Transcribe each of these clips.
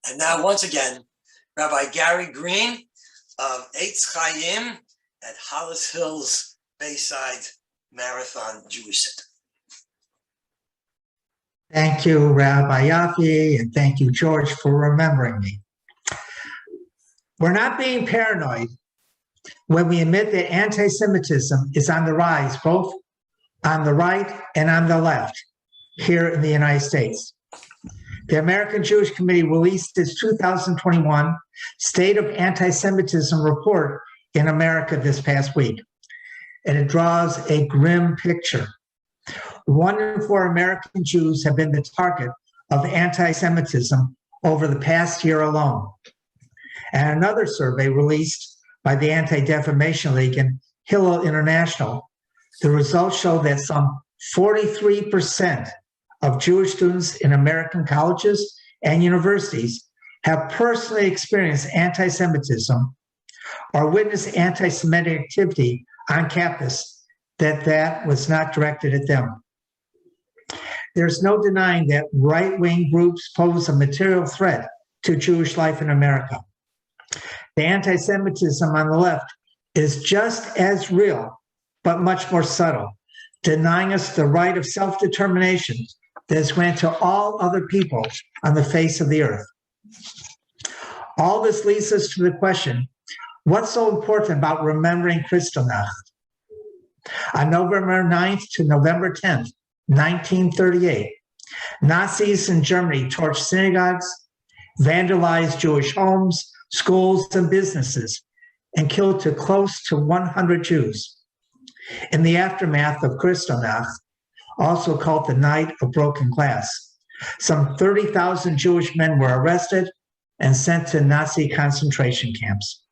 And now, once again, Rabbi Gary Green of Eitz Chaim at Hollis Hills Bayside Marathon Jewish Center. Thank you, Rabbi Yafi, and thank you, George, for remembering me. We're not being paranoid when we admit that anti-Semitism is on the rise, both on the right and on the left here in the United States. The American Jewish Committee released its 2021 State of Anti-Semitism report in America this past week, and it draws a grim picture. 1 in 4 American Jews have been the target of anti-Semitism over the past year alone. And another survey released by the Anti-Defamation League and Hillel International, the results show that some 43% of Jewish students in American colleges and universities have personally experienced anti-Semitism or witnessed anti-Semitic activity on campus that was not directed at them. There's no denying that right-wing groups pose a material threat to Jewish life in America. The anti-Semitism on the left is just as real, but much more subtle, denying us the right of self-determination that is granted to all other people on the face of the earth. All this leads us to the question, what's so important about remembering Kristallnacht? On November 9th to November 10th, 1938, Nazis in Germany torched synagogues, vandalized Jewish homes, schools, and businesses, and killed close to 100 Jews. In the aftermath of Kristallnacht, also called the Night of Broken Glass, some 30,000 Jewish men were arrested and sent to Nazi concentration camps.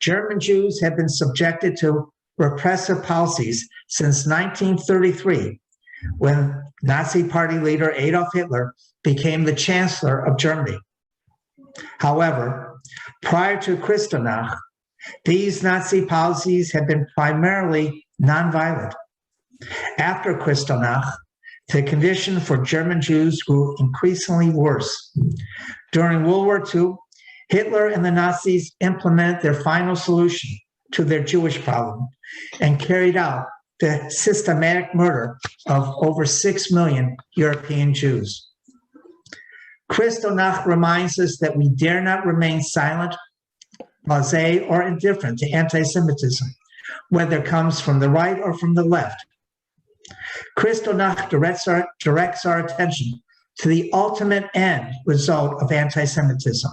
German Jews have been subjected to repressive policies since 1933, when Nazi Party leader Adolf Hitler became the Chancellor of Germany. However, prior to Kristallnacht, these Nazi policies had been primarily nonviolent. After Kristallnacht, the condition for German Jews grew increasingly worse. During World War II, Hitler and the Nazis implemented their final solution to their Jewish problem and carried out the systematic murder of over 6 million European Jews. Kristallnacht reminds us that we dare not remain silent, blasé, or indifferent to anti-Semitism, whether it comes from the right or from the left. Kristallnacht directs our attention to the ultimate end result of anti-Semitism,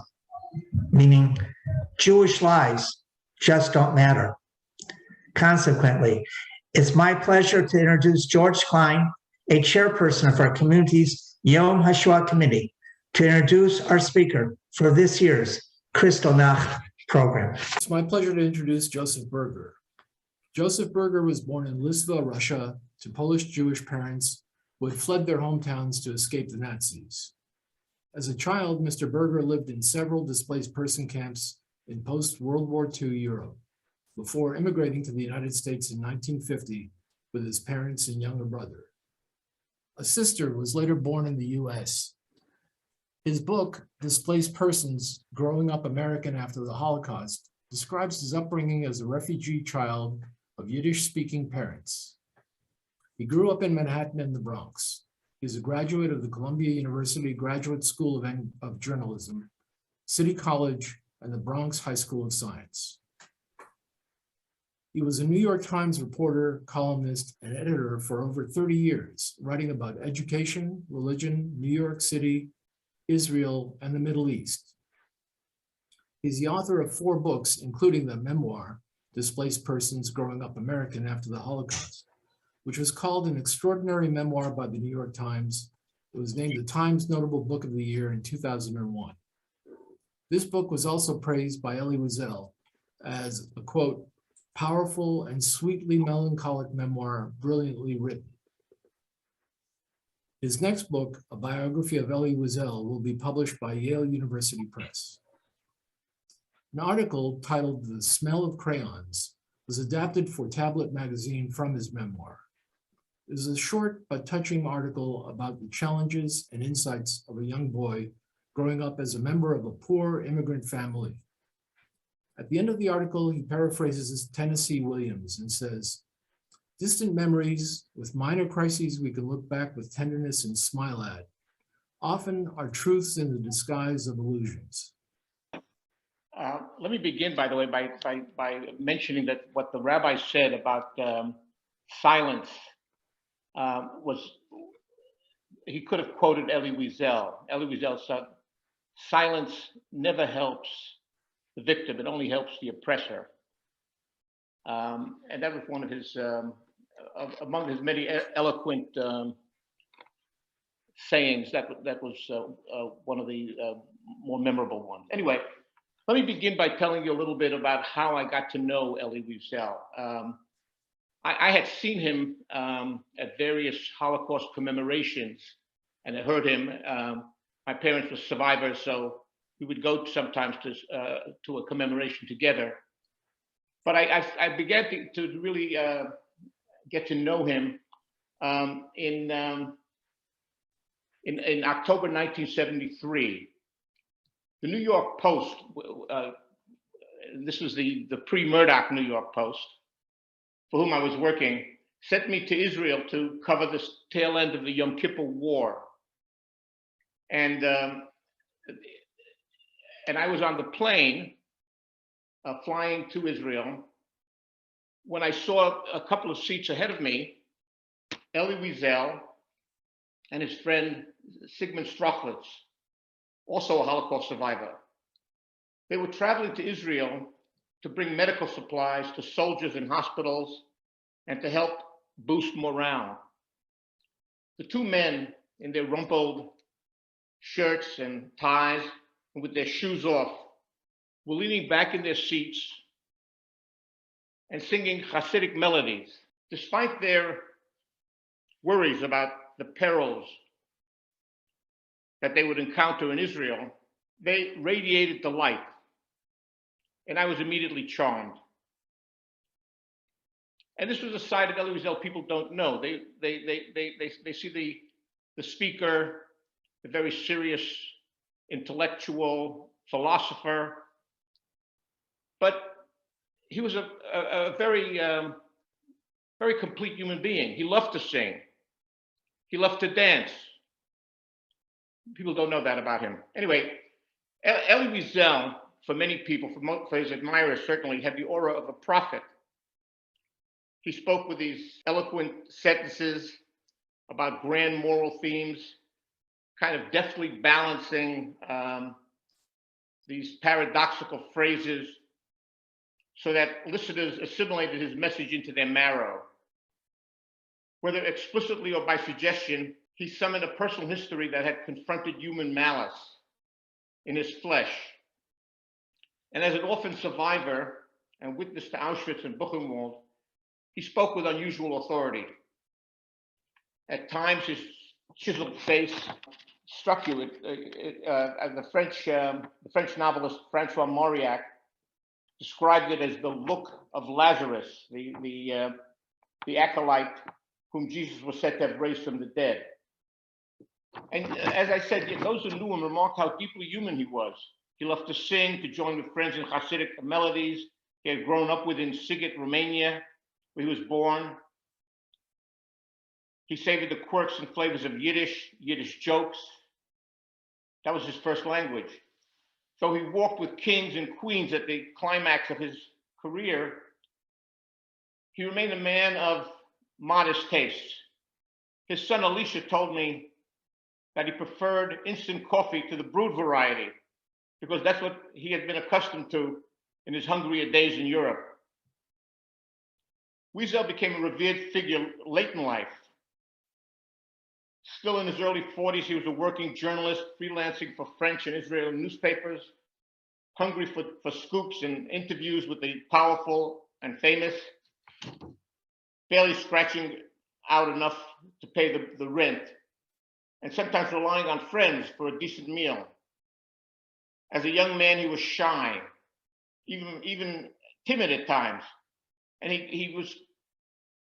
meaning Jewish lives just don't matter. Consequently, it's my pleasure to introduce George Klein, a chairperson of our community's Yom HaShoah Committee, to introduce our speaker for this year's Kristallnacht program. It's my pleasure to introduce Joseph Berger. Joseph Berger was born in Lysva, Russia, to Polish Jewish parents who had fled their hometowns to escape the Nazis. As a child, Mr. Berger lived in several displaced person camps in post-World War II Europe, before immigrating to the United States in 1950 with his parents and younger brother. A sister was later born in the US. His book, Displaced Persons, Growing Up American After the Holocaust, describes his upbringing as a refugee child of Yiddish-speaking parents. He grew up in Manhattan and the Bronx. He is a graduate of the Columbia University Graduate School of Journalism, City College, and the Bronx High School of Science. He was a New York Times reporter, columnist, and editor for over 30 years, writing about education, religion, New York City, Israel, and the Middle East. He's the author of 4 books, including the memoir, Displaced Persons Growing Up American After the Holocaust, which was called an extraordinary memoir by the New York Times. It was named the Times Notable Book of the Year in 2001. This book was also praised by Elie Wiesel as a, quote, powerful and sweetly melancholic memoir, brilliantly written. His next book, a biography of Elie Wiesel, will be published by Yale University Press. An article titled The Smell of Crayons was adapted for Tablet magazine from his memoir. It is a short but touching article about the challenges and insights of a young boy growing up as a member of a poor immigrant family. At the end of the article, he paraphrases Tennessee Williams and says, "Distant memories with minor crises we can look back with tenderness and smile at, often are truths in the disguise of illusions." Let me begin, by the way, by mentioning that what the rabbi said about silence was, he could have quoted Elie Wiesel. Elie Wiesel said, "Silence never helps the victim, it only helps the oppressor." And that was one of his, among his many eloquent sayings, that was one of the more memorable ones. Anyway, let me begin by telling you a little bit about how I got to know Elie Wiesel. I had seen him at various Holocaust commemorations, and I heard him. My parents were survivors, so we would go sometimes to a commemoration together. But I began to really get to know him in October 1973. The New York Post, this was the pre-Murdoch New York Post, for whom I was working, sent me to Israel to cover the tail end of the Yom Kippur War. And I was on the plane flying to Israel when I saw a couple of seats ahead of me, Elie Wiesel and his friend Sigmund Strochlitz, also a Holocaust survivor. They were traveling to Israel to bring medical supplies to soldiers in hospitals and to help boost morale. The two men, in their rumpled shirts and ties and with their shoes off, were leaning back in their seats and singing Hasidic melodies. Despite their worries about the perils that they would encounter in Israel, they radiated delight, and I was immediately charmed. And this was a side of Elie Wiesel people don't know. They see the speaker, the very serious intellectual philosopher, but he was a very very complete human being. He loved to sing. He loved to dance. People don't know that about him. Anyway, Elie Wiesel, for many people, for his admirers certainly, had the aura of a prophet. He spoke with these eloquent sentences about grand moral themes, kind of deftly balancing these paradoxical phrases so that listeners assimilated his message into their marrow. Whether explicitly or by suggestion, he summoned a personal history that had confronted human malice in his flesh. And as an orphan survivor and witness to Auschwitz and Buchenwald, he spoke with unusual authority. At times, his chiseled face struck you. The French novelist Francois Mauriac described it as the look of Lazarus, the acolyte whom Jesus was said to have raised from the dead. And as I said, those who knew him remarked how deeply human he was. He loved to sing, to join with friends in Hasidic melodies. He had grown up within Sighet, Romania, where he was born. He savored the quirks and flavors of Yiddish jokes. That was his first language. So he walked with kings and queens at the climax of his career. He remained a man of modest tastes. His son Elisha told me that he preferred instant coffee to the brewed variety because that's what he had been accustomed to in his hungrier days in Europe. Wiesel became a revered figure late in life. Still in his early 40s, he was a working journalist, freelancing for French and Israeli newspapers, hungry for scoops and interviews with the powerful and famous, barely scratching out enough to pay the rent, and sometimes relying on friends for a decent meal. As a young man, he was shy, even timid at times, and he was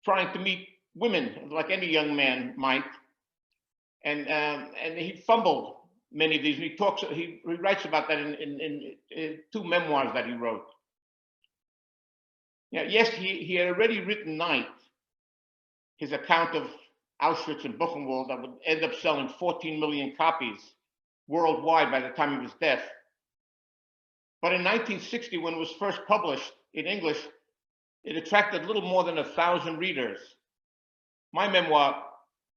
trying to meet women like any young man might, and he fumbled many of these. And he writes about that in two memoirs that he wrote. Yeah, yes, he had already written Night, his account of Auschwitz and Buchenwald that would end up selling 14 million copies worldwide by the time of his death. But in 1960, when it was first published in English, it attracted little more than 1,000 readers. My memoir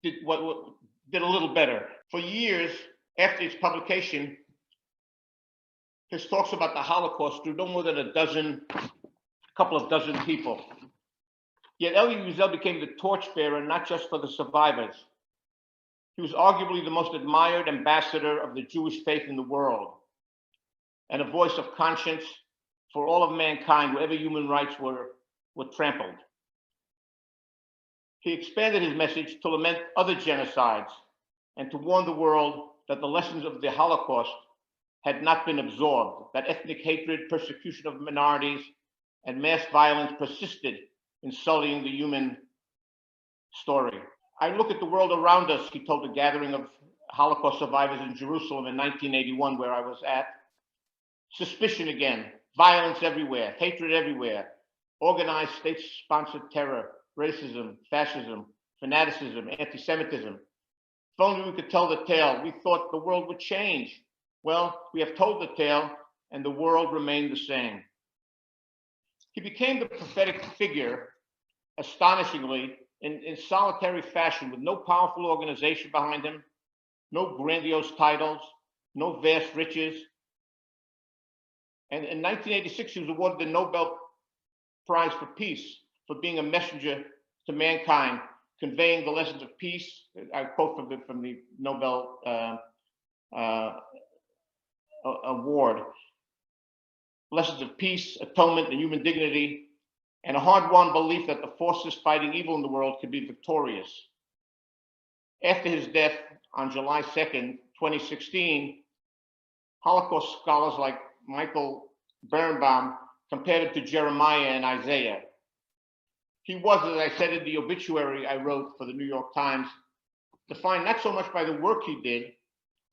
did a little better. For years after its publication, his talks about the Holocaust drew no more than a couple of dozen people. Yet Elie Wiesel became the torchbearer not just for the survivors. He was arguably the most admired ambassador of the Jewish faith in the world, and a voice of conscience for all of mankind wherever human rights were trampled. He expanded his message to lament other genocides and to warn the world that the lessons of the Holocaust had not been absorbed, that ethnic hatred, persecution of minorities, and mass violence persisted in sullying the human story. I look at the world around us, he told a gathering of Holocaust survivors in Jerusalem in 1981, where I was at. Suspicion again, violence everywhere, hatred everywhere, organized state-sponsored terror, racism, fascism, fanaticism, anti-Semitism. If only we could tell the tale. We thought the world would change. Well, we have told the tale, and the world remained the same. He became the prophetic figure, astonishingly, in solitary fashion, with no powerful organization behind him, no grandiose titles, no vast riches. And in 1986, he was awarded the Nobel Prize for Peace for being a messenger to mankind, conveying the lessons of peace. I quote from the Nobel Award. Lessons of peace, atonement, and human dignity, and a hard-won belief that the forces fighting evil in the world could be victorious. After his death on July 2nd, 2016, Holocaust scholars like Michael Birnbaum compared him to Jeremiah and Isaiah. He was, as I said in the obituary I wrote for the New York Times, defined not so much by the work he did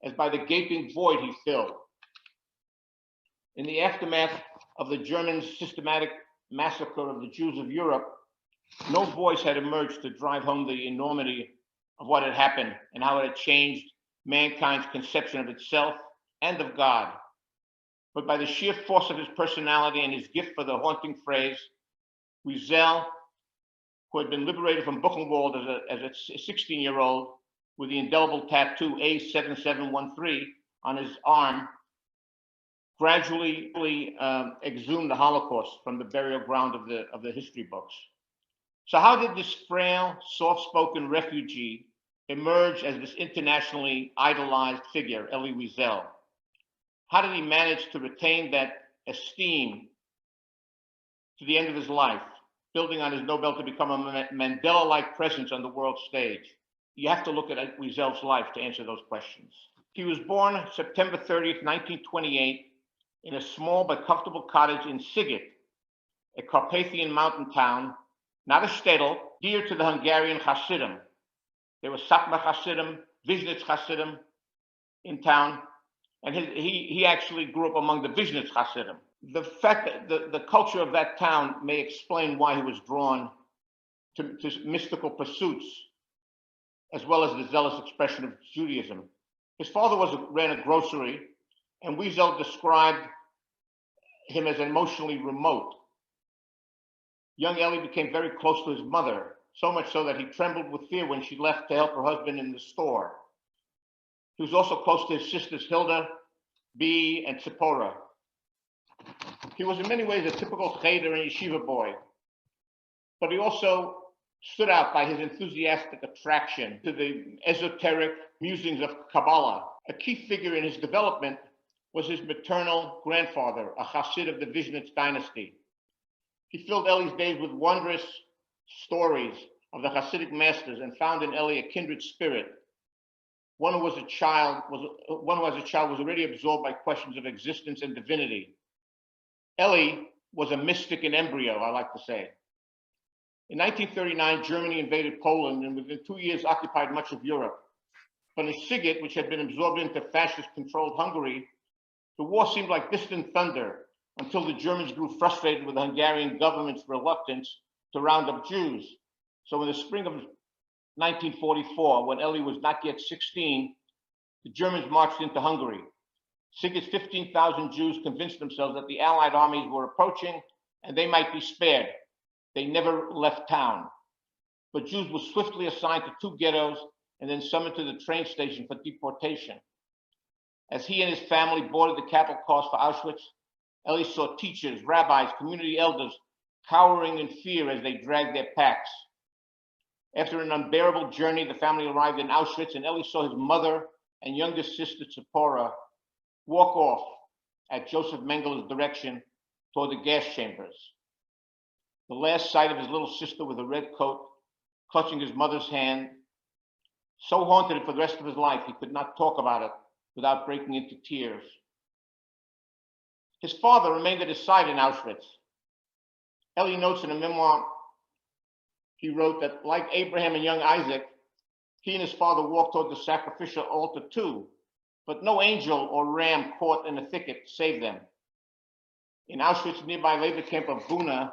as by the gaping void he filled. In the aftermath of the German systematic massacre of the Jews of Europe, no voice had emerged to drive home the enormity of what had happened and how it had changed mankind's conception of itself and of God. But by the sheer force of his personality and his gift for the haunting phrase, Wiesel, who had been liberated from Buchenwald as a 16-year-old with the indelible tattoo A7713 on his arm, gradually exhumed the Holocaust from the burial ground of the history books. So how did this frail, soft-spoken refugee emerge as this internationally idolized figure, Elie Wiesel? How did he manage to retain that esteem to the end of his life, building on his Nobel to become a Mandela-like presence on the world stage? You have to look at Wiesel's life to answer those questions. He was born September 30th, 1928, in a small but comfortable cottage in Sighet, a Carpathian mountain town, not a shtetl, dear to the Hungarian Hasidim. There were Satmar Hasidim, Vishnitz Hasidim in town, and he actually grew up among the Vishnitz Hasidim. The fact that the culture of that town may explain why he was drawn to mystical pursuits, as well as the zealous expression of Judaism. His father ran a grocery, and Wiesel described him as emotionally remote. Young Elie became very close to his mother, so much so that he trembled with fear when she left to help her husband in the store. He was also close to his sisters Hilda, Bee, and Tzipora. He was in many ways a typical cheder and yeshiva boy, but he also stood out by his enthusiastic attraction to the esoteric musings of Kabbalah. A key figure in his development was his maternal grandfather, a Hasid of the Vishnitz dynasty. He filled Elie's days with wondrous stories of the Hasidic masters and found in Elie a kindred spirit. One who as a child was already absorbed by questions of existence and divinity. Elie was a mystic in embryo, I like to say. In 1939, Germany invaded Poland and within 2 years occupied much of Europe. But in Sighet, which had been absorbed into fascist-controlled Hungary, the war seemed like distant thunder until the Germans grew frustrated with the Hungarian government's reluctance to round up Jews. So in the spring of 1944, when Elie was not yet 16, the Germans marched into Hungary. Sighet's 15,000 Jews convinced themselves that the Allied armies were approaching and they might be spared. They never left town. But Jews were swiftly assigned to 2 ghettos and then summoned to the train station for deportation. As he and his family boarded the capital cars for Auschwitz, Elie saw teachers, rabbis, community elders cowering in fear as they dragged their packs. After an unbearable journey, the family arrived in Auschwitz, and Elie saw his mother and youngest sister, Tzipora, walk off at Joseph Mengeler's direction toward the gas chambers. The last sight of his little sister with a red coat clutching his mother's hand so haunted him for the rest of his life, he could not talk about it without breaking into tears. His father remained at his side in Auschwitz. Elie notes in a memoir he wrote that, like Abraham and young Isaac, he and his father walked toward the sacrificial altar too, but no angel or ram caught in the thicket saved them. In Auschwitz nearby labor camp of Buna,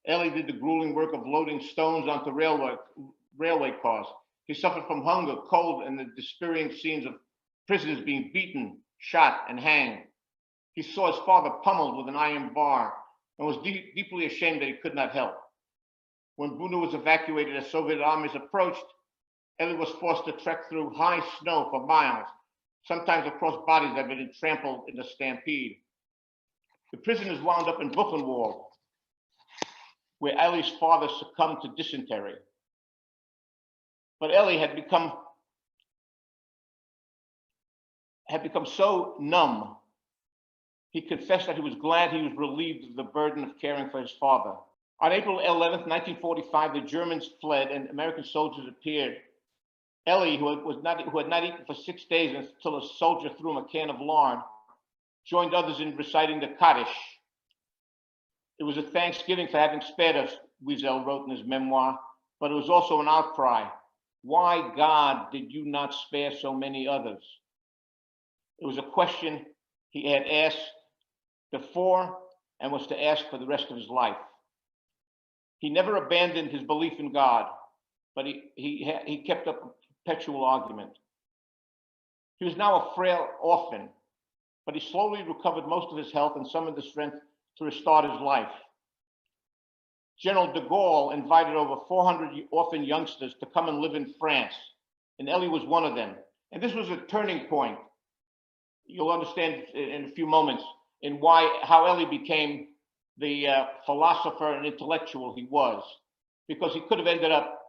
Elie did the grueling work of loading stones onto railway cars. He suffered from hunger, cold, and the despairing scenes of prisoners being beaten, shot, and hanged. He saw his father pummeled with an iron bar and was deeply ashamed that he could not help. When Buna was evacuated as Soviet armies approached, Elie was forced to trek through high snow for miles, sometimes across bodies that had been trampled in the stampede. The prisoners wound up in Buchenwald, where Elie's father succumbed to dysentery. But Elie had become so numb, he confessed that he was glad he was relieved of the burden of caring for his father. On April 11th, 1945, the Germans fled and American soldiers appeared. Elie, who had not eaten for 6 days until a soldier threw him a can of lard, joined others in reciting the Kaddish. It was a thanksgiving for having spared us, Wiesel wrote in his memoir, but it was also an outcry. Why, God, did you not spare so many others? It was a question he had asked before and was to ask for the rest of his life. He never abandoned his belief in God, but he kept up a perpetual argument. He was now a frail orphan, but he slowly recovered most of his health and summoned the strength to restart his life. General de Gaulle invited over 400 orphan youngsters to come and live in France, and Elie was one of them. And this was a turning point. You'll understand in a few moments in how Elie became the philosopher and intellectual he was, because he could have ended up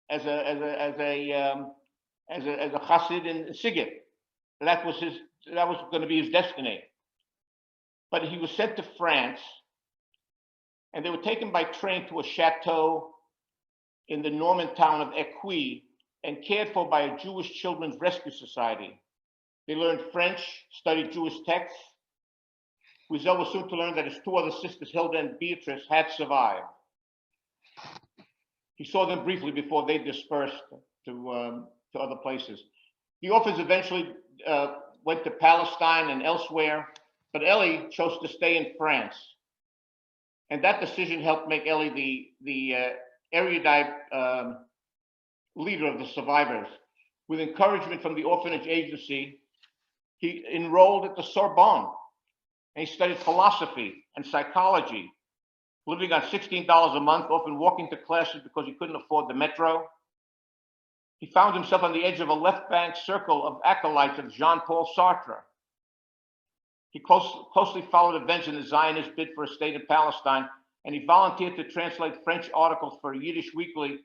as a chassid in Sighet. That was going to be his destiny. But he was sent to France, and they were taken by train to a chateau in the Norman town of Écueil and cared for by a Jewish Children's Rescue Society. They learned French, studied Jewish texts. Wiesel was soon to learn that his 2 other sisters, Hilda and Beatrice, had survived. He saw them briefly before they dispersed to other places. The orphans eventually went to Palestine and elsewhere, but Elie chose to stay in France. And that decision helped make Elie the erudite leader of the survivors. With encouragement from the orphanage agency, he enrolled at the Sorbonne, and he studied philosophy and psychology, living on $16 a month, often walking to classes because he couldn't afford the metro. He found himself on the edge of a left-bank circle of acolytes of Jean-Paul Sartre. He closely followed events in the Zionist bid for a state in Palestine, and he volunteered to translate French articles for a Yiddish weekly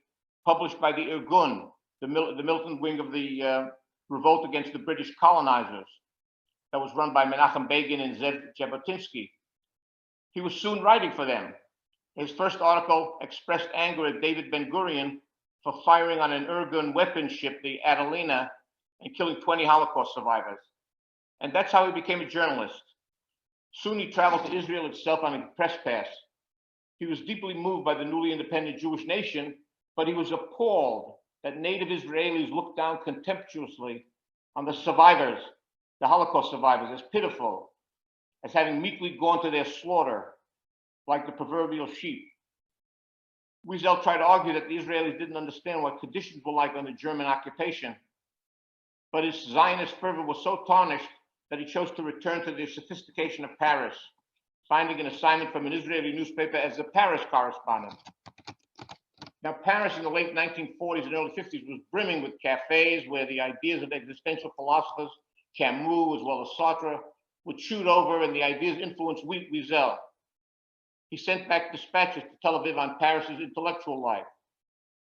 published by the Irgun, the militant wing of the revolt against the British colonizers, that was run by Menachem Begin and Zev Jabotinsky. He was soon writing for them. His first article expressed anger at David Ben-Gurion for firing on an Irgun weapons ship, the Adelina, and killing 20 Holocaust survivors. And that's how he became a journalist. Soon he traveled to Israel itself on a press pass. He was deeply moved by the newly independent Jewish nation, but he was appalled that native Israelis looked down contemptuously on the survivors, the Holocaust survivors, as pitiful, as having meekly gone to their slaughter like the proverbial sheep. Wiesel tried to argue that the Israelis didn't understand what conditions were like under German occupation, but his Zionist fervor was so tarnished that he chose to return to the sophistication of Paris, finding an assignment from an Israeli newspaper as a Paris correspondent. Now, Paris in the late 1940s and early 50s was brimming with cafes where the ideas of existential philosophers, Camus as well as Sartre, were chewed over, and the ideas influenced Wiesel. He sent back dispatches to Tel Aviv on Paris's intellectual life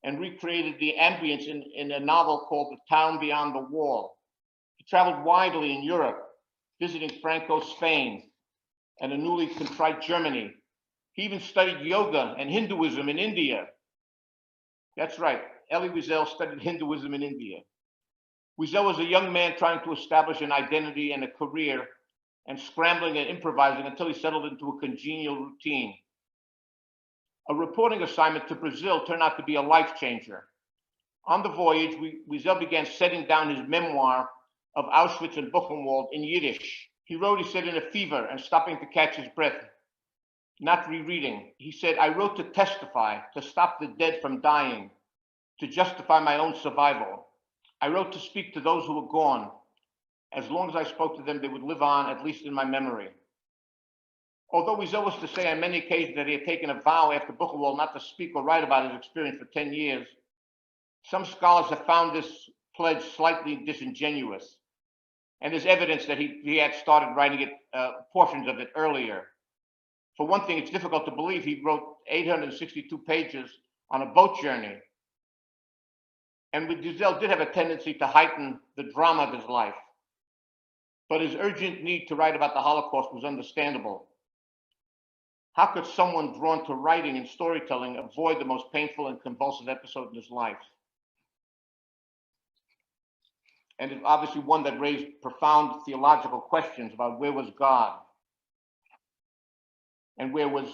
and recreated the ambience in a novel called The Town Beyond the Wall. He traveled widely in Europe, visiting Franco's Spain and a newly contrite Germany. He even studied yoga and Hinduism in India. That's right, Elie Wiesel studied Hinduism in India. Wiesel was a young man trying to establish an identity and a career, and scrambling and improvising until he settled into a congenial routine. A reporting assignment to Brazil turned out to be a life changer. On the voyage, Wiesel began setting down his memoir of Auschwitz and Buchenwald in Yiddish. He wrote, he said, in a fever and stopping to catch his breath, not rereading. He said, I wrote to testify, to stop the dead from dying, to justify my own survival. I wrote to speak to those who were gone. As long as I spoke to them, they would live on, at least in my memory. Although Wiesel was to say on many occasions that he had taken a vow after Buchenwald not to speak or write about his experience for 10 years, some scholars have found this pledge slightly disingenuous. And there's evidence that he had started writing portions of it earlier. For one thing, it's difficult to believe he wrote 862 pages on a boat journey. And Wiesel did have a tendency to heighten the drama of his life. But his urgent need to write about the Holocaust was understandable. How could someone drawn to writing and storytelling avoid the most painful and convulsive episode in his life? And it's obviously one that raised profound theological questions about where was God? And where was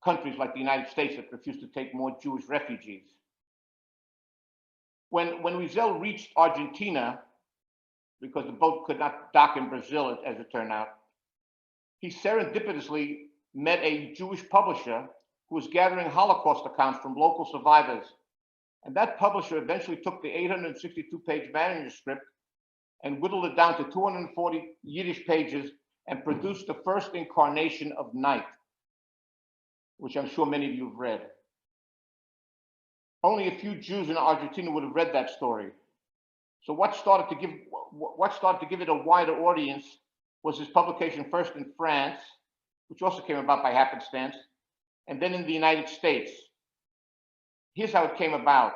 countries like the United States that refused to take more Jewish refugees? When Wiesel reached Argentina, because the boat could not dock in Brazil, as it turned out, he serendipitously met a Jewish publisher who was gathering Holocaust accounts from local survivors. And that publisher eventually took the 862-page manuscript and whittled it down to 240 Yiddish pages and produced the first incarnation of Night, which I'm sure many of you have read. Only a few Jews in Argentina would have read that story. So what started to give it a wider audience was his publication first in France, which also came about by happenstance, and then in the United States. Here's how it came about.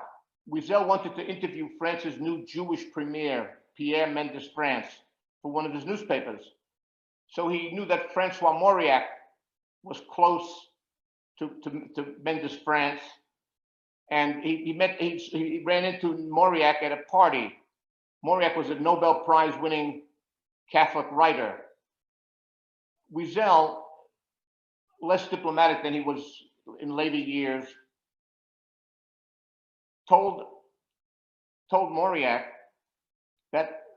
Wiesel wanted to interview France's new Jewish premier, Pierre Mendes France, for one of his newspapers. So he knew that Francois Mauriac was close to Mendes France, and he ran into Mauriac at a party. Mauriac was a Nobel Prize winning Catholic writer. Wiesel, less diplomatic than he was in later years, told Mauriac that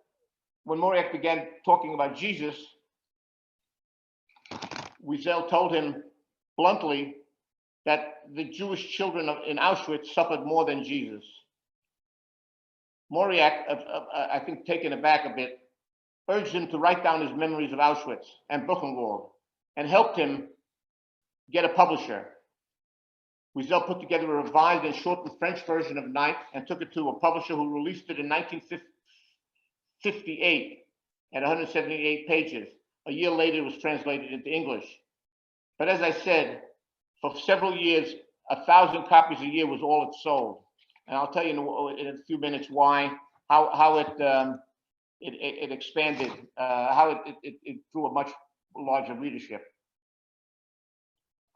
when Mauriac began talking about Jesus, Wiesel told him bluntly that the Jewish children in Auschwitz suffered more than Jesus. Mauriac, I think taken aback a bit, urged him to write down his memories of Auschwitz and Buchenwald and helped him get a publisher. Wiesel put together a revised and shortened French version of Night and took it to a publisher who released it in 1958 at 178 pages. A year later, it was translated into English. But as I said, for several years, 1,000 copies a year was all it sold. And I'll tell you in a few minutes why, how it expanded, how it drew a much larger readership.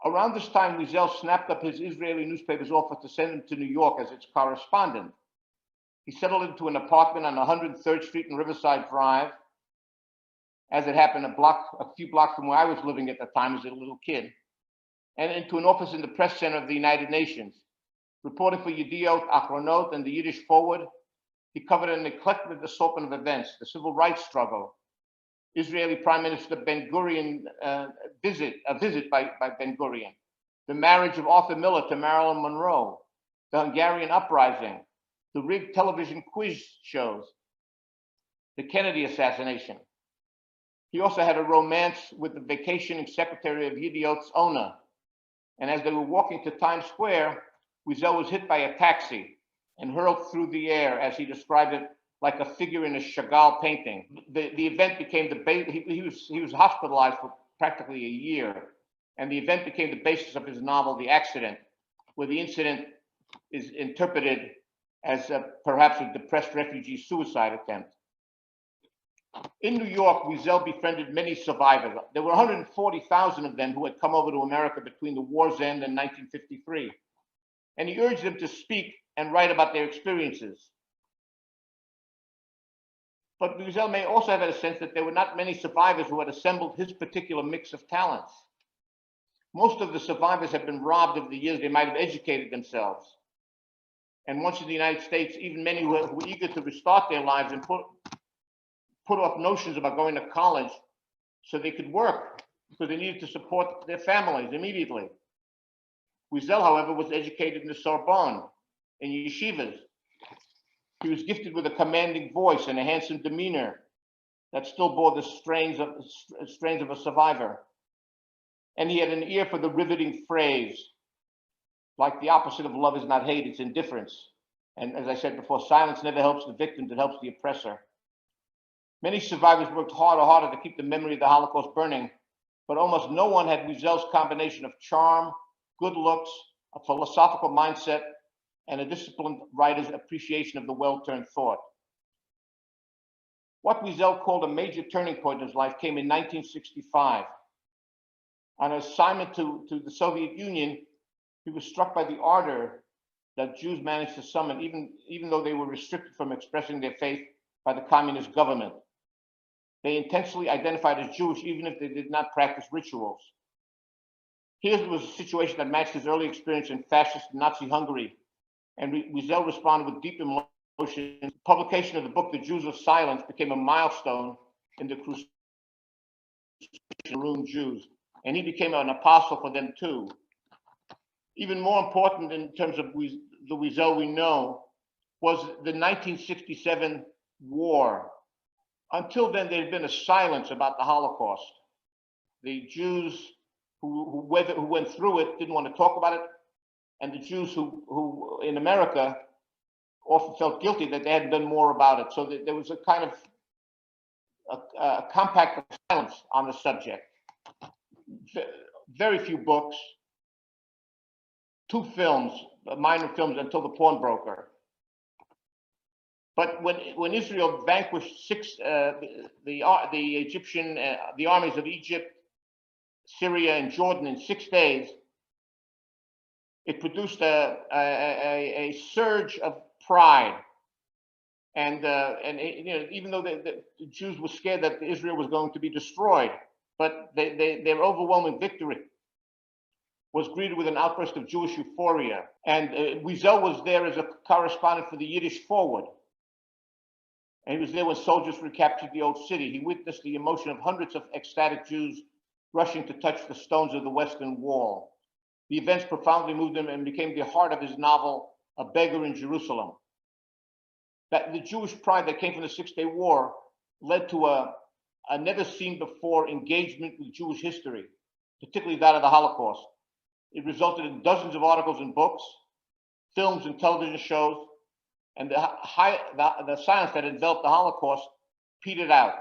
Around this time, Wiesel snapped up his Israeli newspaper's offer to send him to New York as its correspondent. He settled into an apartment on 103rd Street and Riverside Drive, as it happened a few blocks from where I was living at the time as a little kid, and into an office in the press center of the United Nations. Reporting for Yediot Achronot and the Yiddish Forward, he covered an eclectic assortment of events: the civil rights struggle, Israeli Prime Minister Ben-Gurion, a visit by Ben-Gurion, the marriage of Arthur Miller to Marilyn Monroe, the Hungarian uprising, the rigged television quiz shows, the Kennedy assassination. He also had a romance with the vacationing secretary of Yediot's owner. And as they were walking to Times Square, Wiesel was hit by a taxi and hurled through the air, as he described it, like a figure in a Chagall painting. The event became the base. He was hospitalized for practically a year, and the event became the basis of his novel, The Accident, where the incident is interpreted as perhaps a depressed refugee suicide attempt. In New York, Wiesel befriended many survivors. There were 140,000 of them who had come over to America between the war's end and 1953. And he urged them to speak and write about their experiences. But Wiesel may also have had a sense that there were not many survivors who had assembled his particular mix of talents. Most of the survivors had been robbed of the years they might have educated themselves. And once in the United States, even many who were eager to restart their lives and put off notions about going to college so they could work, because they needed to support their families immediately. Wiesel, however, was educated in the Sorbonne, in yeshivas. He was gifted with a commanding voice and a handsome demeanor that still bore the strains of a survivor. And he had an ear for the riveting phrase, like the opposite of love is not hate, it's indifference. And as I said before, silence never helps the victims, it helps the oppressor. Many survivors worked harder to keep the memory of the Holocaust burning, but almost no one had Wiesel's combination of charm, good looks, a philosophical mindset, and a disciplined writer's appreciation of the well-turned thought. What Wiesel called a major turning point in his life came in 1965. On an assignment to the Soviet Union, he was struck by the ardor that Jews managed to summon, even though they were restricted from expressing their faith by the communist government. They intentionally identified as Jewish, even if they did not practice rituals. Here was a situation that matched his early experience in fascist Nazi Hungary, and Wiesel responded with deep emotion. Publication of the book, The Jews of Silence, became a milestone in the crusade of maroon Jews, and he became an apostle for them too. Even more important in terms of the Wiesel we know was the 1967 war. Until then, there had been a silence about the Holocaust. The Jews who went through it didn't want to talk about it, and the Jews who in America often felt guilty that they hadn't done more about it. So there was a kind of a compact of silence on the subject. Very few books, 2 films, minor films, until The Pawnbroker. But when Israel vanquished the armies of Egypt, Syria, and Jordan in 6 days, it produced a surge of pride, and even though the Jews were scared that Israel was going to be destroyed, but their overwhelming victory was greeted with an outburst of Jewish euphoria. And Wiesel was there as a correspondent for the Yiddish Forward. And he was there when soldiers recaptured the old city. He witnessed the emotion of hundreds of ecstatic Jews rushing to touch the stones of the Western Wall. The events profoundly moved him and became the heart of his novel, A Beggar in Jerusalem. That the Jewish pride that came from the 6-Day War led to a never seen before engagement with Jewish history, particularly that of the Holocaust. It resulted in dozens of articles and books, films and television shows, and the silence that enveloped the Holocaust petered out.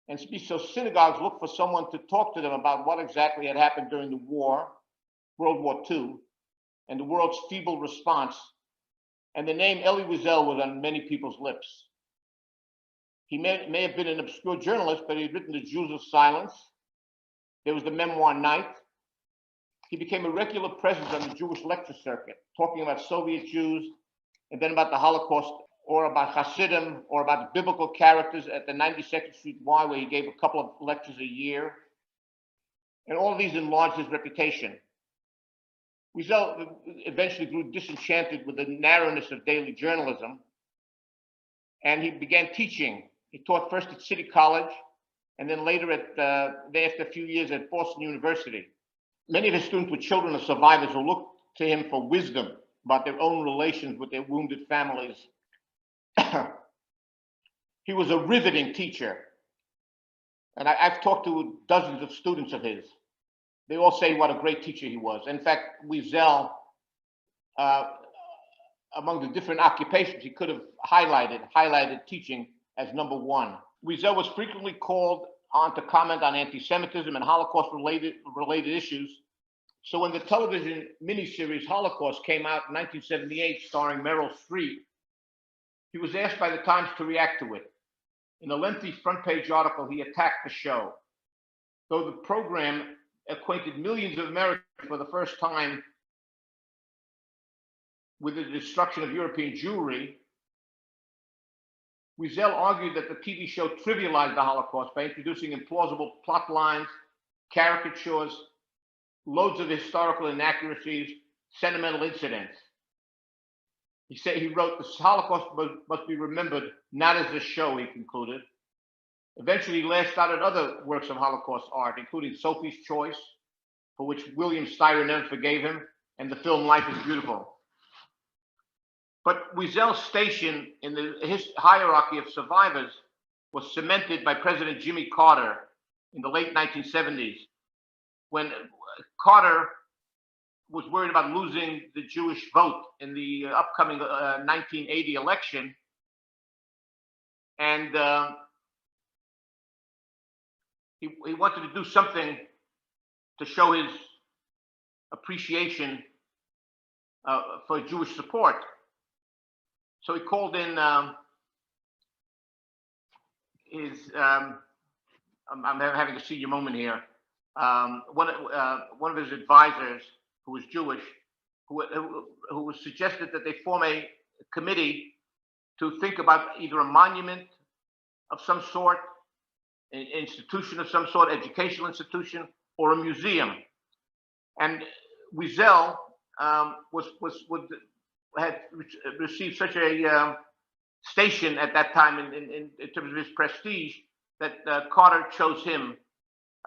And so synagogues looked for someone to talk to them about what exactly had happened during the war, World War II, and the world's feeble response. And the name Elie Wiesel was on many people's lips. He may have been an obscure journalist, but he had written The Jews of Silence. There was the memoir Night. He became a regular presence on the Jewish lecture circuit, talking about Soviet Jews, and then about the Holocaust, or about Hasidim, or about biblical characters at the 92nd Street Y, where he gave a couple of lectures a year. And all of these enlarged his reputation. Wiesel eventually grew disenchanted with the narrowness of daily journalism, and he began teaching. He taught first at City College, and then later after a few years at Boston University. Many of his students were children of survivors who looked to him for wisdom about their own relations with their wounded families. He was a riveting teacher, and I've talked to dozens of students of his. They all say what a great teacher he was. In fact, Wiesel, among the different occupations he could have highlighted teaching as number one. Wiesel was frequently called on to comment on anti-Semitism and Holocaust-related issues. So when the television miniseries Holocaust came out in 1978, starring Meryl Streep, he was asked by the Times to react to it. In a lengthy front-page article, he attacked the show. Though the program acquainted millions of Americans for the first time with the destruction of European Jewry, Wiesel argued that the TV show trivialized the Holocaust by introducing implausible plot lines, caricatures, loads of historical inaccuracies, sentimental incidents. He wrote, "The Holocaust must be remembered not as a show," he concluded. Eventually, he lashed out at other works of Holocaust art, including Sophie's Choice, for which William Styron never forgave him, and the film Life is Beautiful. But Wiesel's station in his hierarchy of survivors was cemented by President Jimmy Carter in the late 1970s, when Carter was worried about losing the Jewish vote in the upcoming 1980 election. And he wanted to do something to show his appreciation for Jewish support. So he called in I'm having a senior moment here. One of his advisors, who was Jewish, who suggested that they form a committee to think about either a monument of some sort, an institution of some sort, educational institution, or a museum. And Wiesel had received such a station at that time in terms of his prestige that Carter chose him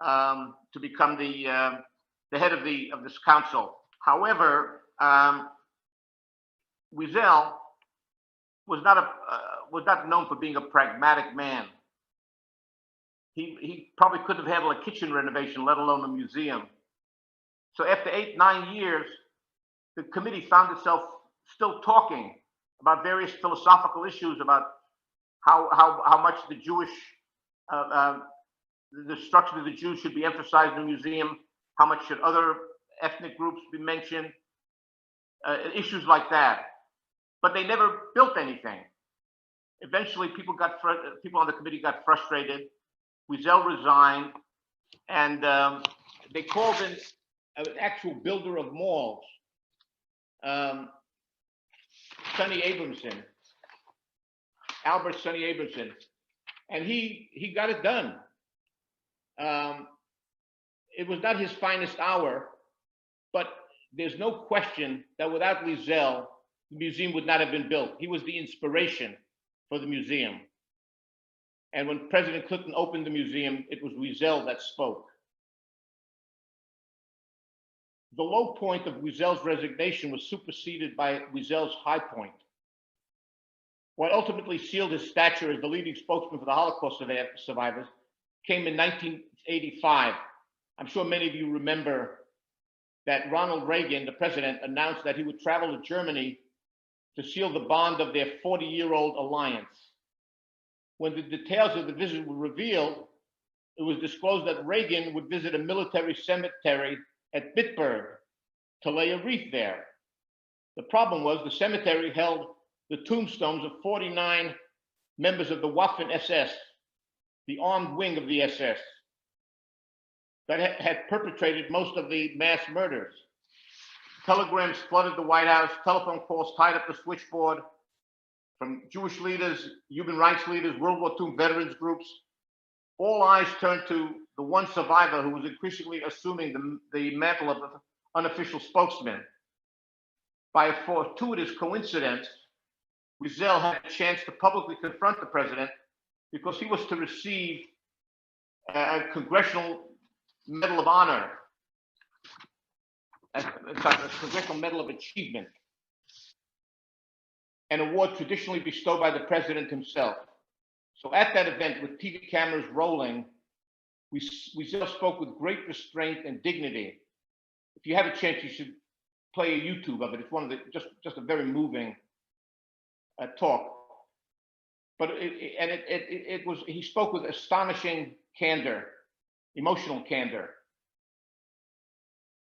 to become the head of this council. However, Wiesel was not known for being a pragmatic man. He probably couldn't have handled a kitchen renovation, let alone a museum. So after 8-9 years, the committee found itself still talking about various philosophical issues about how much the Jewish the destruction of the Jews should be emphasized in the museum, how much should other ethnic groups be mentioned, issues like that. But they never built anything. Eventually, people on the committee got frustrated. Wiesel resigned, and they called in an actual builder of malls, Sonny Abramson, Albert Sonny Abramson, and he got it done. It was not his finest hour, but there's no question that without Wiesel, the museum would not have been built. He was the inspiration for the museum. And when President Clinton opened the museum, it was Wiesel that spoke. The low point of Wiesel's resignation was superseded by Wiesel's high point. What ultimately sealed his stature as the leading spokesman for the Holocaust survivors came in 1985. I'm sure many of you remember that Ronald Reagan, the president, announced that he would travel to Germany to seal the bond of their 40-year-old alliance. When the details of the visit were revealed, it was disclosed that Reagan would visit a military cemetery at Bitburg to lay a wreath there. The problem was the cemetery held the tombstones of 49 members of the Waffen-SS, the armed wing of the SS, that had perpetrated most of the mass murders. Telegrams flooded the White House, telephone calls tied up the switchboard from Jewish leaders, human rights leaders, World War II veterans groups. All eyes turned to the one survivor who was increasingly assuming the mantle of the unofficial spokesman, By a fortuitous coincidence, Wiesel had a chance to publicly confront the president because he was to receive a Congressional Medal of Honor, a Congressional Medal of Achievement, an award traditionally bestowed by the president himself. So at that event, with TV cameras rolling, Wiesel spoke with great restraint and dignity. If you have a chance, you should play a YouTube of it. It's one of the just a very moving talk. But he spoke with astonishing candor, emotional candor.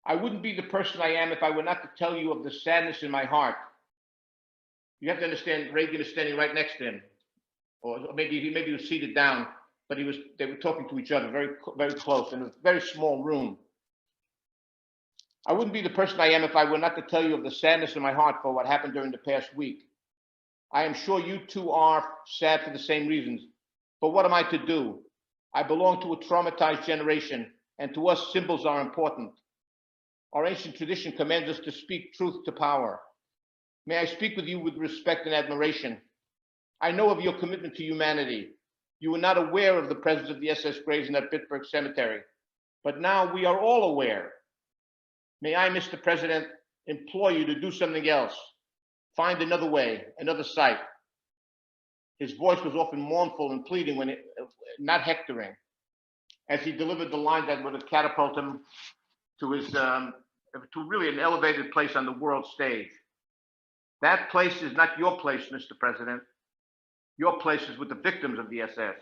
I wouldn't be the person I am if I were not to tell you of the sadness in my heart. You have to understand, Reagan is standing right next to him, or maybe he was seated down, but they were talking to each other very, very close in a very small room. I wouldn't be the person I am if I were not to tell you of the sadness in my heart for what happened during the past week. I am sure you too are sad for the same reasons, but what am I to do? I belong to a traumatized generation, and to us, symbols are important. Our ancient tradition commands us to speak truth to power. May I speak with you with respect and admiration. I know of your commitment to humanity. You were not aware of the presence of the SS graves in that Bitburg cemetery, but now we are all aware. May I, Mr. President, implore you to do something else. Find another way, another site. His voice was often mournful and pleading, not hectoring, as he delivered the line that would have catapulted him to to really an elevated place on the world stage. That place is not your place, Mr. President. Your place is with the victims of the SS.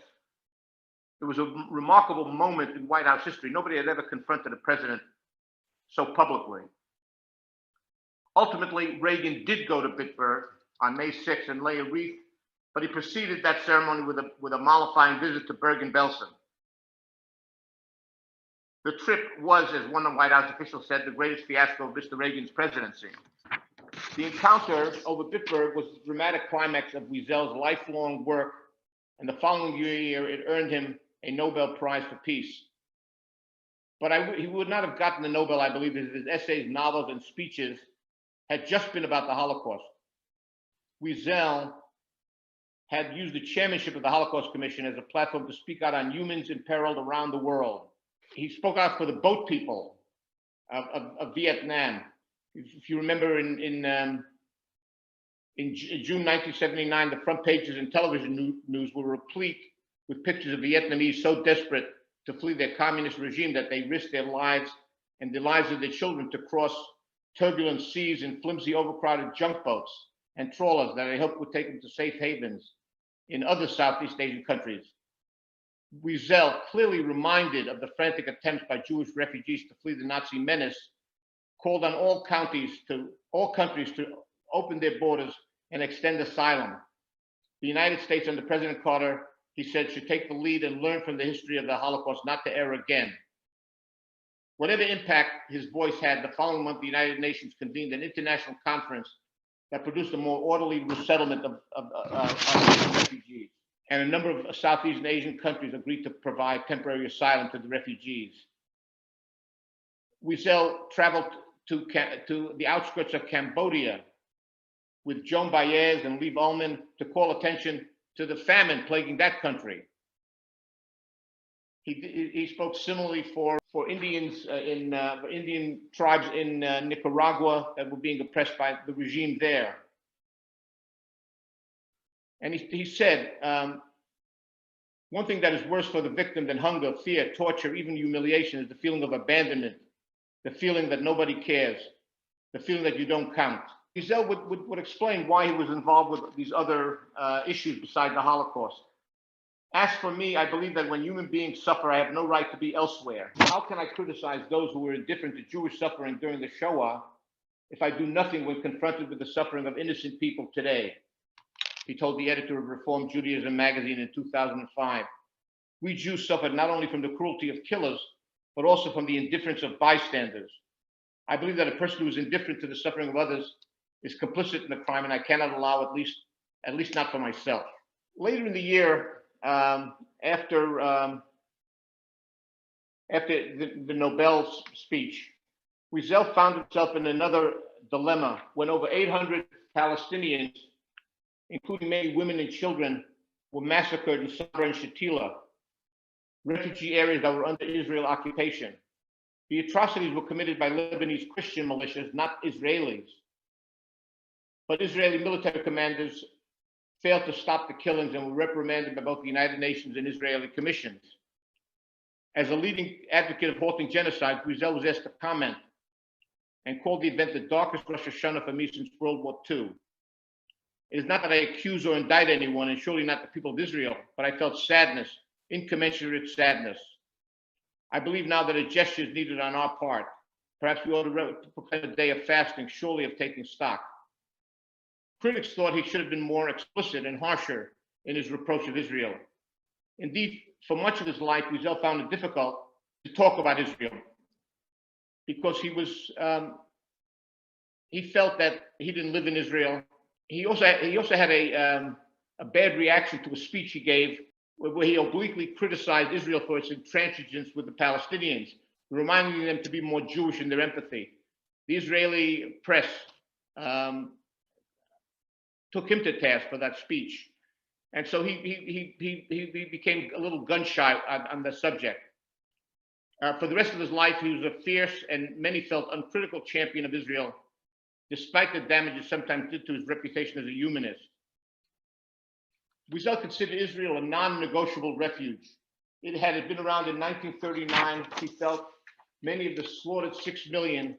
It was a remarkable moment in White House history. Nobody had ever confronted a president so publicly. Ultimately, Reagan did go to Bitburg on May 6th and lay a wreath, but he preceded that ceremony with a mollifying visit to Bergen-Belsen. The trip was, as one White House official said, the greatest fiasco of Mr. Reagan's presidency. The encounter over Bitburg was the dramatic climax of Wiesel's lifelong work, and the following year it earned him a Nobel Prize for Peace. But he would not have gotten the Nobel, I believe, if his essays, novels, and speeches had just been about the Holocaust. Wiesel had used the chairmanship of the Holocaust Commission as a platform to speak out on humans imperiled around the world. He spoke out for the boat people of Vietnam. If you remember, in June 1979, the front pages in television news were replete with pictures of Vietnamese so desperate to flee their communist regime that they risked their lives and the lives of their children to cross turbulent seas in flimsy, overcrowded junk boats and trawlers that they hoped would take them to safe havens in other Southeast Asian countries. Wiesel, clearly reminded of the frantic attempts by Jewish refugees to flee the Nazi menace, called on all countries to open their borders and extend asylum. The United States under President Carter, he said, should take the lead and learn from the history of the Holocaust not to err again. Whatever impact his voice had, the following month, the United Nations convened an international conference that produced a more orderly resettlement of refugees. And a number of Southeast Asian countries agreed to provide temporary asylum to the refugees. Wiesel traveled to the outskirts of Cambodia with Joan Baez and Liv Ullmann to call attention to the famine plaguing that country. He spoke similarly for Indians Indian tribes in Nicaragua that were being oppressed by the regime there. And he said, one thing that is worse for the victim than hunger, fear, torture, even humiliation is the feeling of abandonment, the feeling that nobody cares, the feeling that you don't count. Wiesel would explain why he was involved with these other issues beside the Holocaust. As for me, I believe that when human beings suffer, I have no right to be elsewhere. How can I criticize those who were indifferent to Jewish suffering during the Shoah if I do nothing when confronted with the suffering of innocent people today? He told the editor of Reform Judaism magazine in 2005. We Jews suffered not only from the cruelty of killers, but also from the indifference of bystanders. I believe that a person who is indifferent to the suffering of others is complicit in the crime, and I cannot allow, at least not for myself. Later in the year, after the Nobel speech, Wiesel found himself in another dilemma when over 800 Palestinians, including many women and children, were massacred in Sabra and Shatila, refugee areas that were under Israel occupation. The atrocities were committed by Lebanese Christian militias, not Israelis. But Israeli military commanders failed to stop the killings and were reprimanded by both the United Nations and Israeli commissions. As a leading advocate of halting genocide, Wiesel was asked to comment and called the event the darkest Rosh Hashanah for me since World War II. It is not that I accuse or indict anyone, and surely not the people of Israel, but I felt sadness, incommensurate sadness. I believe now that a gesture is needed on our part. Perhaps we ought to proclaim a day of fasting, surely of taking stock. Critics thought he should have been more explicit and harsher in his reproach of Israel. Indeed, for much of his life, Wiesel found it difficult to talk about Israel because he felt that he didn't live in Israel. He also had a bad reaction to a speech he gave where he obliquely criticized Israel for its intransigence with the Palestinians, reminding them to be more Jewish in their empathy. The Israeli press took him to task for that speech. And so he became a little gun shy on the subject. For the rest of his life, he was a fierce and many felt uncritical champion of Israel, despite the damage it sometimes did to his reputation as a humanist. Wiesel considered Israel a non-negotiable refuge. It had been around in 1939. He felt many of the slaughtered 6 million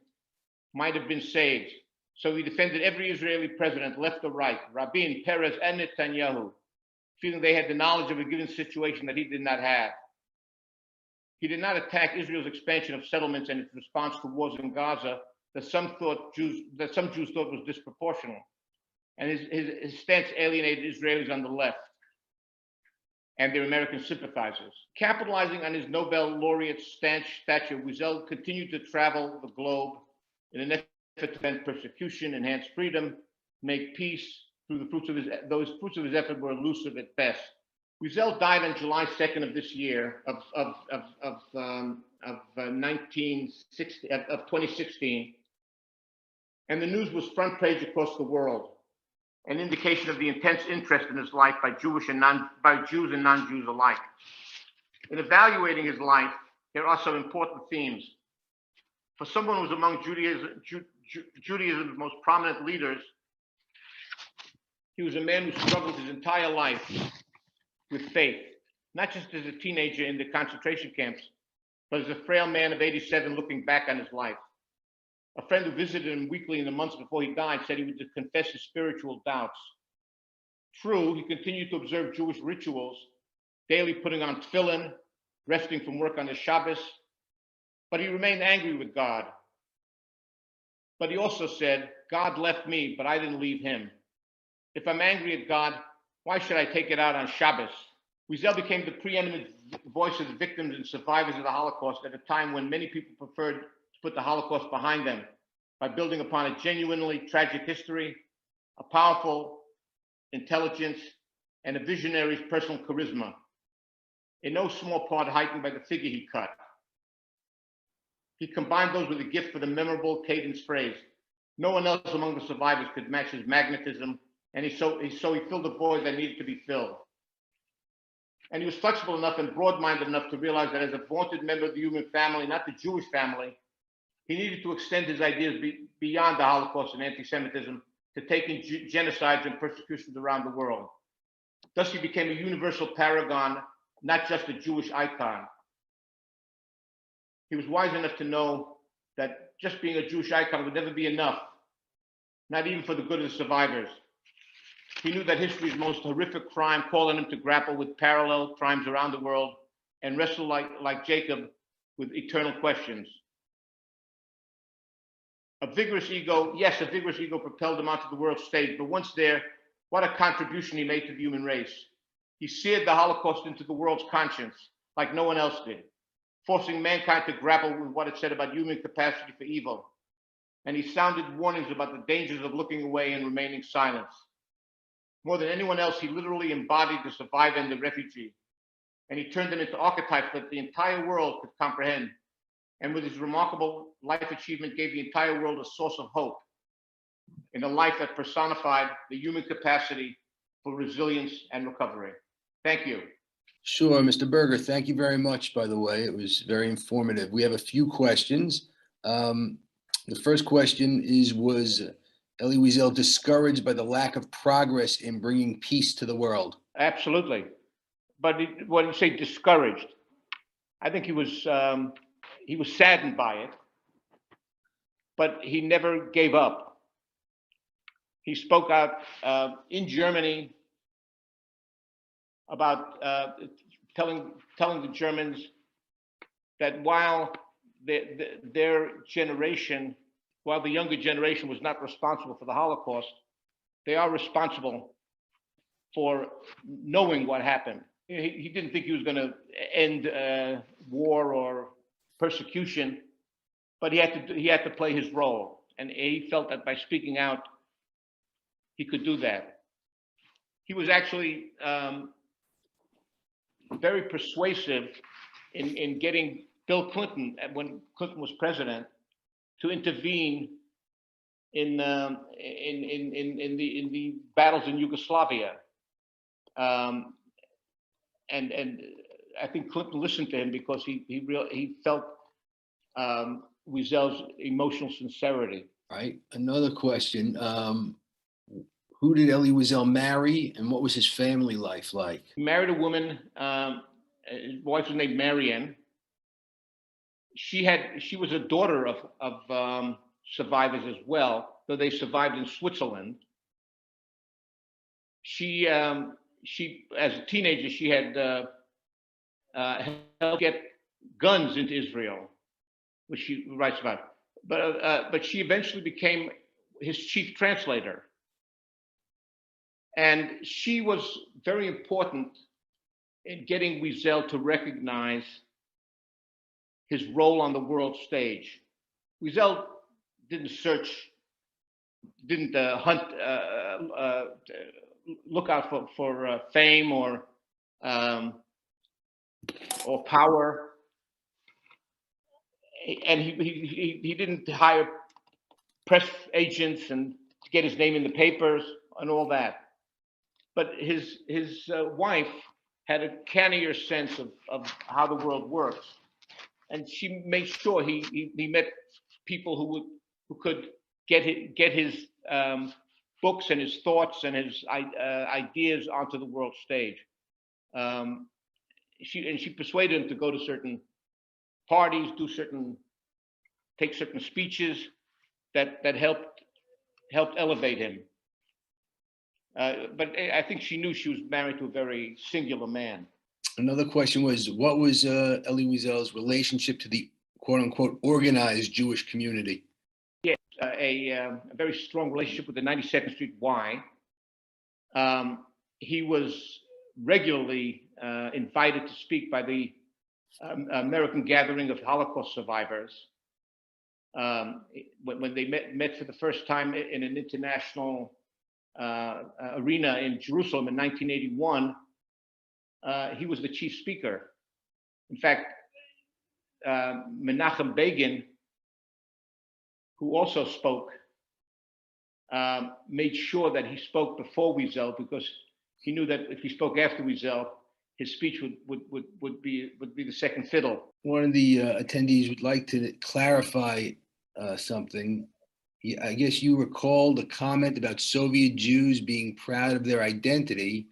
might have been saved. So he defended every Israeli president, left or right, Rabin, Peres, and Netanyahu, feeling they had the knowledge of a given situation that he did not have. He did not attack Israel's expansion of settlements and its response to wars in Gaza that some Jews thought was disproportional. And his stance alienated Israelis on the left and their American sympathizers. Capitalizing on his Nobel laureate stature, Wiesel continued to travel the globe in an effort to prevent persecution, enhance freedom, make peace. Through the fruits of those fruits of his effort were elusive at best. Wiesel died on July 2nd of this year of 2016, and the news was front page across the world, an indication of the intense interest in his life by Jews and non-Jews alike. In evaluating his life, there are some important themes. For someone who was among Judaism's most prominent leaders, he was a man who struggled his entire life with faith, not just as a teenager in the concentration camps, but as a frail man of 87 looking back on his life. A friend who visited him weekly in the months before he died said he would confess his spiritual doubts. True, he continued to observe Jewish rituals, daily putting on tefillin, resting from work on the Shabbos, but he remained angry with God. But he also said, God left me, but I didn't leave him. If I'm angry at God, why should I take it out on Shabbos? Wiesel became the preeminent voice of the victims and survivors of the Holocaust at a time when many people preferred to put the Holocaust behind them by building upon a genuinely tragic history, a powerful intelligence, and a visionary's personal charisma, in no small part heightened by the figure he cut. He combined those with a gift for the memorable cadence phrase. No one else among the survivors could match his magnetism, and he filled the void that needed to be filled. And he was flexible enough and broad-minded enough to realize that as a vaunted member of the human family, not the Jewish family, he needed to extend his ideas beyond the Holocaust and anti-Semitism to taking genocides and persecutions around the world. Thus, he became a universal paragon, not just a Jewish icon. He was wise enough to know that just being a Jewish icon would never be enough, not even for the good of the survivors. He knew that history's most horrific crime called on him to grapple with parallel crimes around the world and wrestle like Jacob with eternal questions. A vigorous ego propelled him onto the world stage, but once there, what a contribution he made to the human race. He seared the Holocaust into the world's conscience like no one else did, forcing mankind to grapple with what it said about human capacity for evil. And he sounded warnings about the dangers of looking away and remaining silent. More than anyone else, he literally embodied the survivor and the refugee, and he turned them into archetypes that the entire world could comprehend. And with his remarkable life achievement, gave the entire world a source of hope in a life that personified the human capacity for resilience and recovery. Thank you. Sure, Mr. Berger, thank you very much, by the way. It was very informative. We have a few questions. The first question is, was Elie Wiesel discouraged by the lack of progress in bringing peace to the world? Absolutely. But what you say, discouraged? I think he was saddened by it, but he never gave up. He spoke out in Germany about telling the Germans that while their generation, while the younger generation was not responsible for the Holocaust, they are responsible for knowing what happened. He didn't think he was going to end war or persecution, but he had to play his role, and he felt that by speaking out, he could do that. He was actually very persuasive in getting Bill Clinton, when Clinton was president, to intervene in the battles in Yugoslavia. And I think Clinton listened to him because he felt Wiesel's emotional sincerity. Right. Another question. Who did Elie Wiesel marry, and what was his family life like? He married a woman. His wife was named Marianne. She was a daughter of survivors as well, though they survived in Switzerland. She as a teenager, she had helped get guns into Israel, which she writes about. But she eventually became his chief translator. And she was very important in getting Wiesel to recognize his role on the world stage. Wiesel didn't hunt, look out for fame or power, and he didn't hire press agents and to get his name in the papers and all that. But his wife had a cannier sense of how the world works, and she made sure he met people who could get his books and his thoughts and his ideas onto the world stage. She persuaded him to go to certain parties, take certain speeches that helped elevate him. But I think she knew she was married to a very singular man. Another question was, what was Elie Wiesel's relationship to the quote-unquote organized Jewish community? Yes, a very strong relationship with the 92nd Street Y. He was regularly invited to speak by the American Gathering of Holocaust Survivors. When they met for the first time in an international arena in Jerusalem in 1981, he was the chief speaker. In fact, Menachem Begin, who also spoke, made sure that he spoke before Wiesel, because he knew that if he spoke after Wiesel, his speech would be the second fiddle. One of the attendees would like to clarify something. I guess you recalled a comment about Soviet Jews being proud of their identity,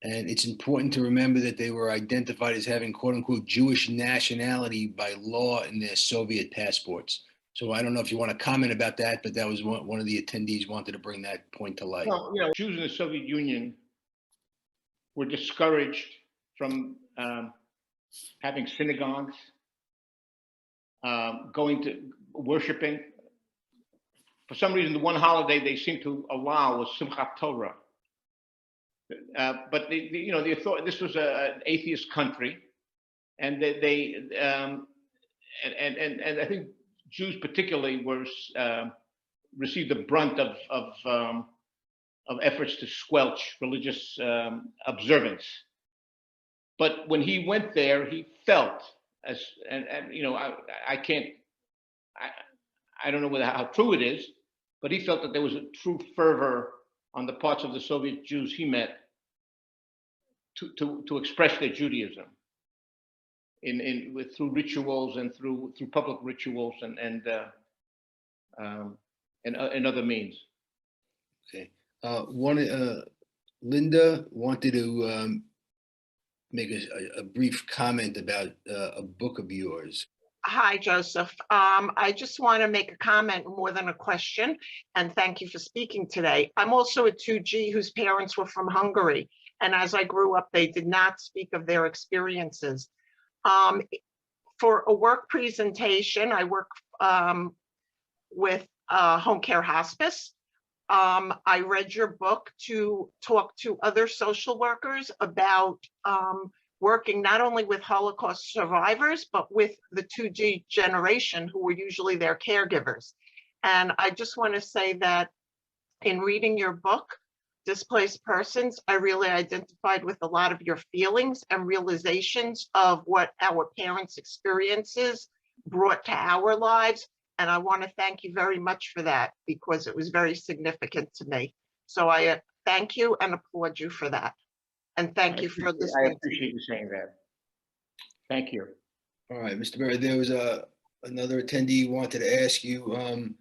and it's important to remember that they were identified as having quote-unquote Jewish nationality by law in their Soviet passports. So I don't know if you want to comment about that, but that was one of the attendees wanted to bring that point to light. Well, Jews in the Soviet Union were discouraged from having synagogues, going to worshiping. For some reason, the one holiday they seemed to allow was Simchat Torah. But they thought this was an atheist country, and and I think Jews particularly received the brunt of efforts to squelch religious observance. But when he went there, he felt I don't know how true it is, but he felt that there was a true fervor on the parts of the Soviet Jews he met to express their Judaism through rituals and through public rituals and other means. Okay. Linda wanted to make a brief comment about a book of yours. Hi, Joseph. I just want to make a comment more than a question, and thank you for speaking today. I'm also a 2G whose parents were from Hungary, and as I grew up, they did not speak of their experiences. For a work presentation, I work with home care hospice. I read your book to talk to other social workers about working not only with Holocaust survivors, but with the 2G generation who were usually their caregivers. And I just want to say that in reading your book, Displaced Persons, I really identified with a lot of your feelings and realizations of what our parents' experiences brought to our lives. And I want to thank you very much for that, because it was very significant to me. So I thank you and applaud you for that. And thank you for this. I appreciate you saying that. Thank you. All right, Mr. Berger, there was another attendee who wanted to ask you,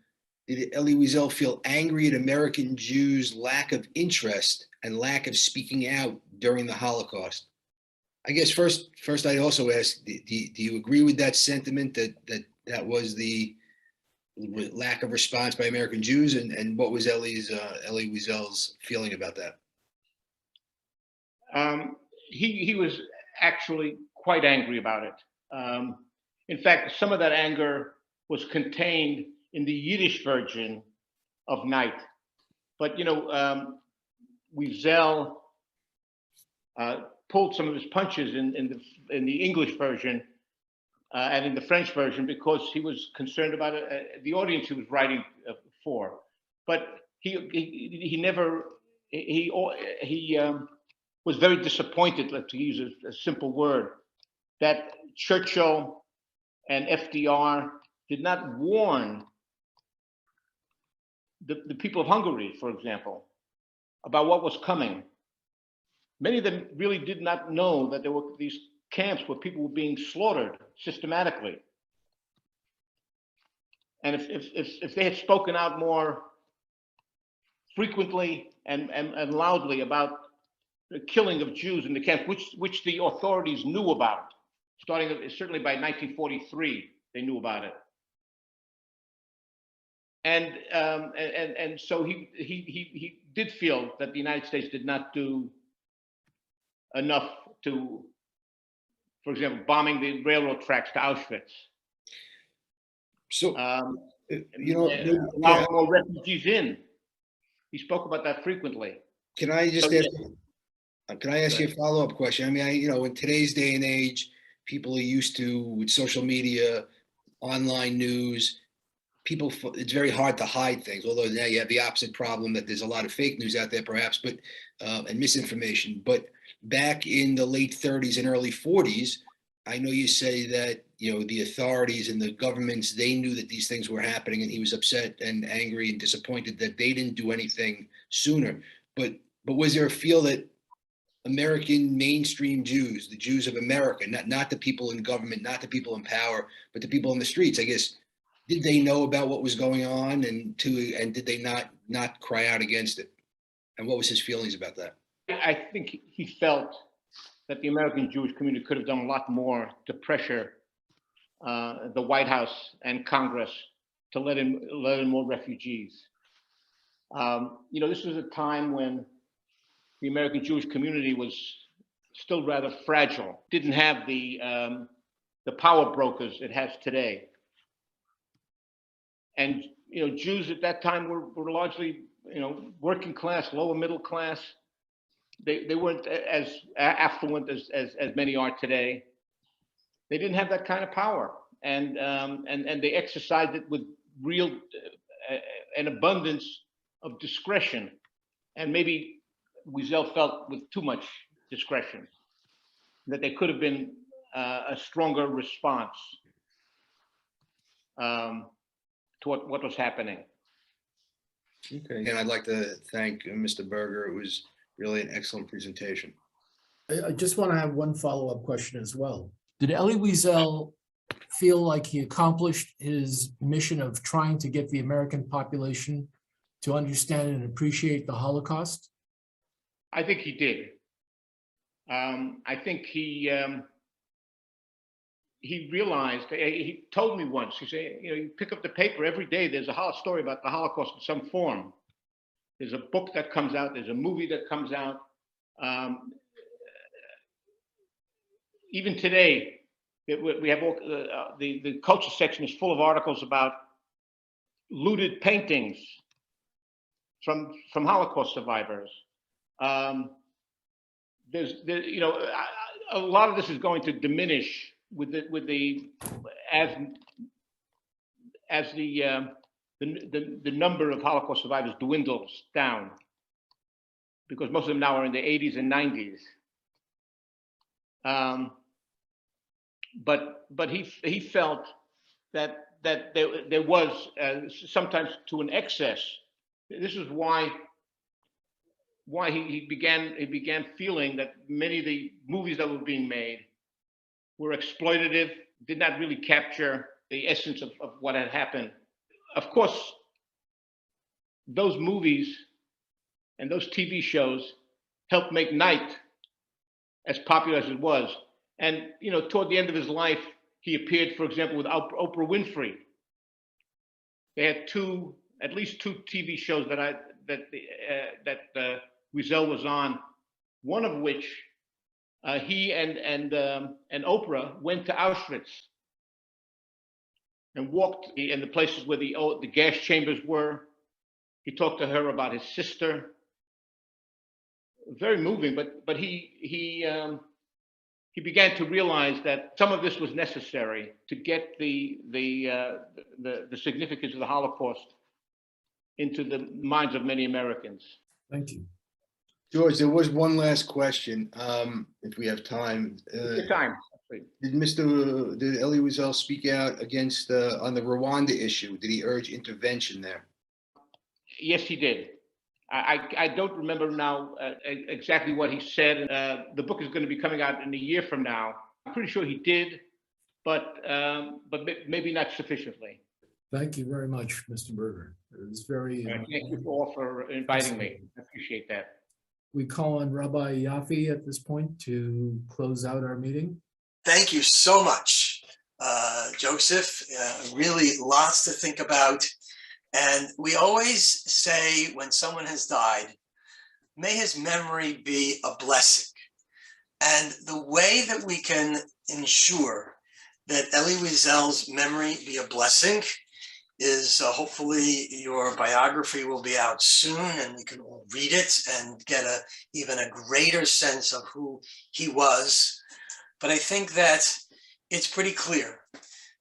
did Elie Wiesel feel angry at American Jews' lack of interest and lack of speaking out during the Holocaust? I guess first I'd also ask, do you agree with that sentiment that was the lack of response by American Jews, and what was Elie Wiesel's feeling about that? He was actually quite angry about it. In fact, some of that anger was contained in the Yiddish version of Night. But, you know, Wiesel pulled some of his punches in the English version and in the French version, because he was concerned about the audience he was writing for. But he was very disappointed, to use a simple word, that Churchill and FDR did not warn the people of Hungary, for example, about what was coming. Many of them really did not know that there were these camps where people were being slaughtered systematically. And if they had spoken out more frequently and loudly about the killing of Jews in the camps, which the authorities knew about, starting certainly by 1943, they knew about it. And so he did feel that the United States did not do enough to, for example, bombing the railroad tracks to Auschwitz. So, you know, allowing more refugees in. He spoke about that frequently. Can I just ask? Can I ask you a follow-up question? I mean, you know, in today's day and age, people are used to, with social media, online news, it's very hard to hide things. Although now you have the opposite problem, that there's a lot of fake news out there, perhaps, but and misinformation. But back in the late 30s and early 40s, I know you say that, you know, the authorities and the governments, they knew that these things were happening, and he was upset and angry and disappointed that they didn't do anything sooner. But was there a feel that American mainstream Jews, the Jews of America, not the people in government, not the people in power, but the people in the streets, I guess, did they know about what was going on, and did they not cry out against it? And what was his feelings about that? I think he felt that the American Jewish community could have done a lot more to pressure the White House and Congress to let in more refugees. You know, this was a time when the American Jewish community was still rather fragile, didn't have the power brokers it has today. And, you know, Jews at that time were largely, you know, working class, lower middle class. They weren't as affluent as many are today. They didn't have that kind of power, and they exercised it with real an abundance of discretion, and maybe Wiesel felt with too much discretion, that there could have been a stronger response to what was happening. Okay. And I'd like to thank Mr. Berger. It was really an excellent presentation. I just want to have one follow-up question as well. Did Elie Wiesel feel like he accomplished his mission of trying to get the American population to understand and appreciate the Holocaust? I think he did. I think he realized, he told me once, he said, you know, you pick up the paper every day, there's a story about the Holocaust in some form. There's a book that comes out, there's a movie that comes out. Even today, we have all, the culture section is full of articles about looted paintings from Holocaust survivors. You know, a lot of this is going to diminish with the as the number of Holocaust survivors dwindles down, because most of them now are in the 80s and 90s. But he felt that there was sometimes to an excess. This is why he began feeling that many of the movies that were being made were exploitative, did not really capture the essence of what had happened. Of course, those movies and those TV shows helped make Night as popular as it was. And, you know, toward the end of his life, he appeared, for example, with Oprah Winfrey. They had at least two TV shows that Wiesel was on. One of which he and Oprah went to Auschwitz and walked in the places where the gas chambers were. He talked to her about his sister. Very moving, but he began to realize that some of this was necessary to get the significance of the Holocaust into the minds of many Americans. Thank you. George, there was one last question, if we have time. Your time. Did Elie Wiesel speak out against on the Rwanda issue? Did he urge intervention there? Yes, he did. I don't remember now exactly what he said. The book is going to be coming out in a year from now. I'm pretty sure he did, but maybe not sufficiently. Thank you very much, Mr. Berger. It was very. Thank you all for inviting me. I appreciate that. We call on Rabbi Yaffe at this point to close out our meeting. Thank you so much, Joseph. Really lots to think about. And we always say when someone has died, may his memory be a blessing. And the way that we can ensure that Elie Wiesel's memory be a blessing is hopefully your biography will be out soon and we can all read it and get even a greater sense of who he was. But I think that it's pretty clear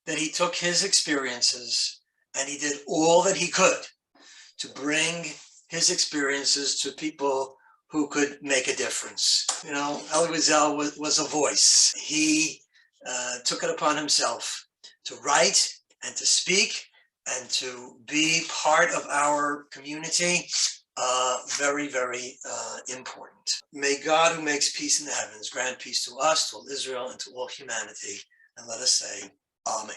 that he took his experiences and he did all that he could to bring his experiences to people who could make a difference. You know, Elie Wiesel was a voice. He took it upon himself to write and to speak and to be part of our community. Very, very important. May God, who makes peace in the heavens, grant peace to us, to all Israel, and to all humanity. And let us say, Amen.